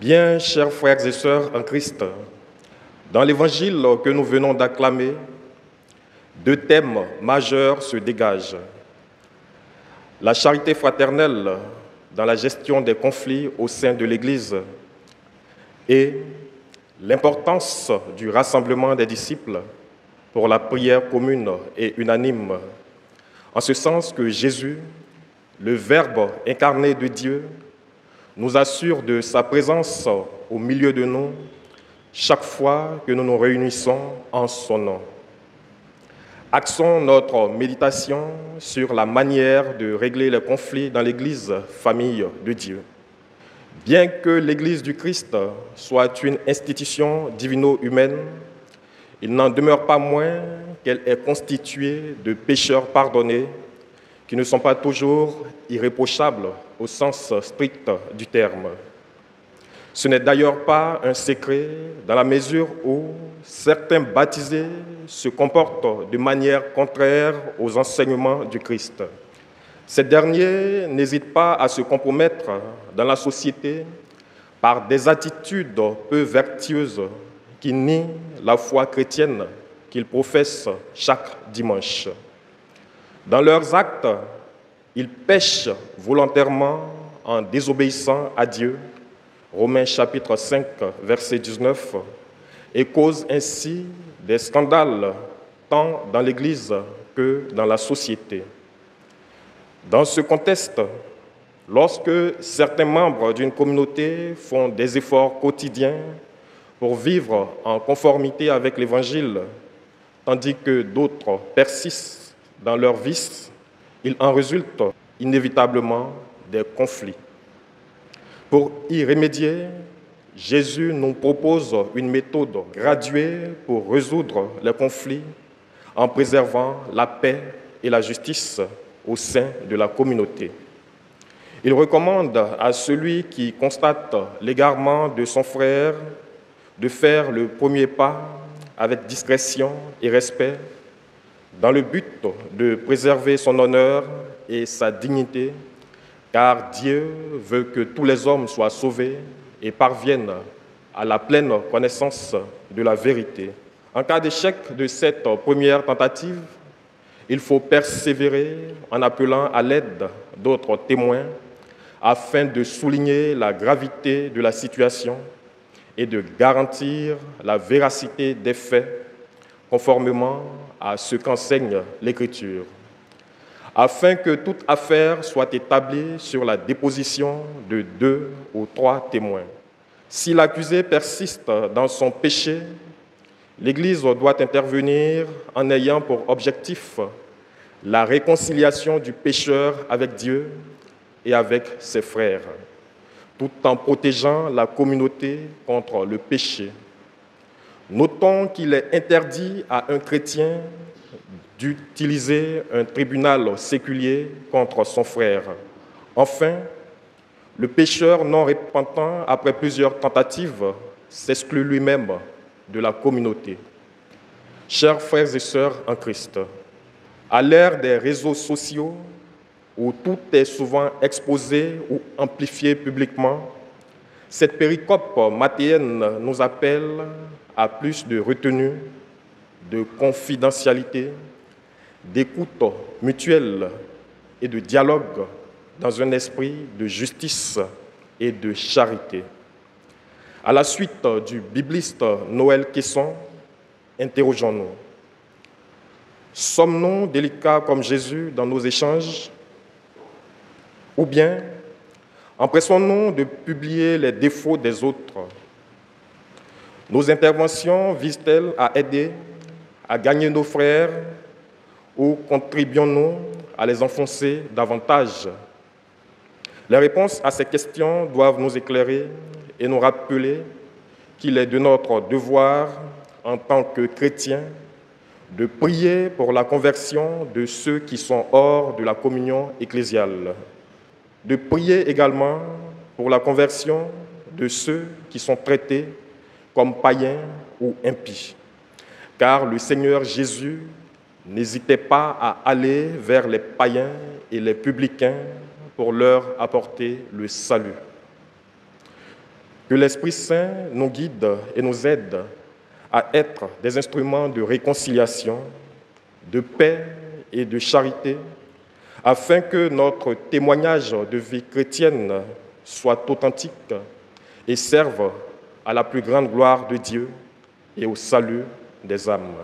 Bien, chers frères et sœurs en Christ, dans l'évangile que nous venons d'acclamer, deux thèmes majeurs se dégagent. La charité fraternelle dans la gestion des conflits au sein de l'Église et l'importance du rassemblement des disciples pour la prière commune et unanime, en ce sens que Jésus, le Verbe incarné de Dieu, nous assure de sa présence au milieu de nous chaque fois que nous nous réunissons en son nom. Axons notre méditation sur la manière de régler les conflits dans l'Église, famille de Dieu. Bien que l'Église du Christ soit une institution divino-humaine, il n'en demeure pas moins qu'elle est constituée de pécheurs pardonnés qui ne sont pas toujours irréprochables au sens strict du terme. Ce n'est d'ailleurs pas un secret dans la mesure où certains baptisés se comportent de manière contraire aux enseignements du Christ. Ces derniers n'hésitent pas à se compromettre dans la société par des attitudes peu vertueuses qui nient la foi chrétienne qu'ils professent chaque dimanche. Dans leurs actes, ils pêchent volontairement en désobéissant à Dieu, Romains chapitre 5, verset 19, et causent ainsi des scandales tant dans l'Église que dans la société. Dans ce contexte, lorsque certains membres d'une communauté font des efforts quotidiens pour vivre en conformité avec l'Évangile, tandis que d'autres persistent dans leurs vices, il en résulte inévitablement des conflits. Pour y remédier, Jésus nous propose une méthode graduée pour résoudre les conflits en préservant la paix et la justice au sein de la communauté. Il recommande à celui qui constate l'égarement de son frère de faire le premier pas avec discrétion et respect dans le but de préserver son honneur et sa dignité, car Dieu veut que tous les hommes soient sauvés et parviennent à la pleine connaissance de la vérité. En cas d'échec de cette première tentative, il faut persévérer en appelant à l'aide d'autres témoins afin de souligner la gravité de la situation et de garantir la véracité des faits conformément à ce qu'enseigne l'Écriture, afin que toute affaire soit établie sur la déposition de 2 ou 3 témoins. Si l'accusé persiste dans son péché, l'Église doit intervenir en ayant pour objectif la réconciliation du pécheur avec Dieu et avec ses frères, tout en protégeant la communauté contre le péché. Notons qu'il est interdit à un chrétien d'utiliser un tribunal séculier contre son frère. Enfin, le pécheur non repentant, après plusieurs tentatives, s'exclut lui-même de la communauté. Chers frères et sœurs en Christ, à l'ère des réseaux sociaux, où tout est souvent exposé ou amplifié publiquement, cette péricope mathéenne nous appelle à plus de retenue, de confidentialité, d'écoute mutuelle et de dialogue dans un esprit de justice et de charité. À la suite du bibliste Noël Quesson, interrogeons-nous. Sommes-nous délicats comme Jésus dans nos échanges? Ou bien empressons-nous de publier les défauts des autres? Nos interventions visent-elles à aider, à gagner nos frères, ou contribuons-nous à les enfoncer davantage? Les réponses à ces questions doivent nous éclairer et nous rappeler qu'il est de notre devoir, en tant que chrétiens, de prier pour la conversion de ceux qui sont hors de la communion ecclésiale, de prier également pour la conversion de ceux qui sont traités comme païens ou impies. Car le Seigneur Jésus n'hésitait pas à aller vers les païens et les publicains pour leur apporter le salut. Que l'Esprit Saint nous guide et nous aide à être des instruments de réconciliation, de paix et de charité, afin que notre témoignage de vie chrétienne soit authentique et serve à la plus grande gloire de Dieu et au salut des âmes.